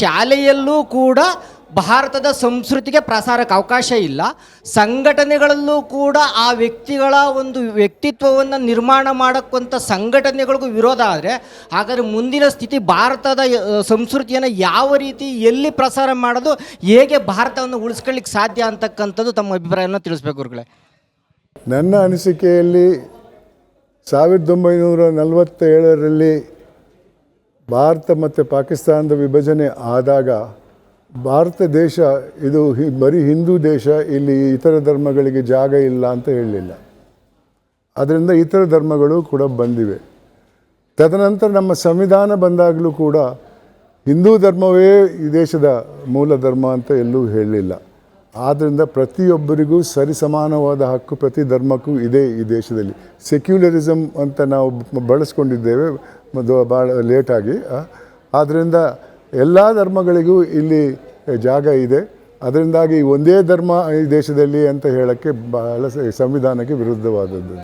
ಶಾಲೆಯಲ್ಲೂ ಕೂಡ ಭಾರತದ ಸಂಸ್ಕೃತಿಗೆ ಪ್ರಸಾರಕ್ಕೆ ಅವಕಾಶ ಇಲ್ಲ. ಸಂಘಟನೆಗಳಲ್ಲೂ ಕೂಡ ಆ ವ್ಯಕ್ತಿಗಳ ಒಂದು ವ್ಯಕ್ತಿತ್ವವನ್ನು ನಿರ್ಮಾಣ ಮಾಡೋಕ್ಕಂಥ ಸಂಘಟನೆಗಳಿಗೂ ವಿರೋಧ ಆದರೆ, ಹಾಗಾದರೆ ಮುಂದಿನ ಸ್ಥಿತಿ ಭಾರತದ ಸಂಸ್ಕೃತಿಯನ್ನು ಯಾವ ರೀತಿ ಎಲ್ಲಿ ಪ್ರಸಾರ ಮಾಡೋದು, ಹೇಗೆ ಭಾರತವನ್ನು ಉಳಿಸ್ಕೊಳ್ಳಿಕ್ಕೆ ಸಾಧ್ಯ ಅಂತಕ್ಕಂಥದ್ದು ತಮ್ಮ ಅಭಿಪ್ರಾಯವನ್ನು ತಿಳಿಸ್ಬೇಕು ಗುರುಗಳೇ. ನನ್ನ ಅನಿಸಿಕೆಯಲ್ಲಿ 1947ರಲ್ಲಿ ಭಾರತ ಮತ್ತು ಪಾಕಿಸ್ತಾನದ ವಿಭಜನೆ ಆದಾಗ ಭಾರತ ದೇಶ ಇದು ಬರೀ ಹಿಂದೂ ದೇಶ, ಇಲ್ಲಿ ಇತರ ಧರ್ಮಗಳಿಗೆ ಜಾಗ ಇಲ್ಲ ಅಂತ ಹೇಳಲಿಲ್ಲ. ಅದರಿಂದ ಇತರ ಧರ್ಮಗಳು ಕೂಡ ಬಂದಿವೆ. ತದನಂತರ ನಮ್ಮ ಸಂವಿಧಾನ ಬಂದಾಗಲೂ ಕೂಡ ಹಿಂದೂ ಧರ್ಮವೇ ಈ ದೇಶದ ಮೂಲ ಧರ್ಮ ಅಂತ ಎಲ್ಲೂ ಹೇಳಲಿಲ್ಲ. ಆದ್ದರಿಂದ ಪ್ರತಿಯೊಬ್ಬರಿಗೂ ಸರಿಸಮಾನವಾದ ಹಕ್ಕು ಪ್ರತಿ ಧರ್ಮಕ್ಕೂ ಇದೆ ಈ ದೇಶದಲ್ಲಿ. ಸೆಕ್ಯುಲರಿಸಮ್ ಅಂತ ನಾವು ಬಳಸ್ಕೊಂಡಿದ್ದೇವೆ ಭಾಳ ಲೇಟಾಗಿ. ಆದ್ದರಿಂದ ಎಲ್ಲ ಧರ್ಮಗಳಿಗೂ ಇಲ್ಲಿ ಜಾಗ ಇದೆ. ಅದರಿಂದಾಗಿ ಒಂದೇ ಧರ್ಮ ಈ ದೇಶದಲ್ಲಿ ಅಂತ ಹೇಳೋಕ್ಕೆ ಭಾಳ ಸಂವಿಧಾನಕ್ಕೆ ವಿರುದ್ಧವಾದದ್ದು.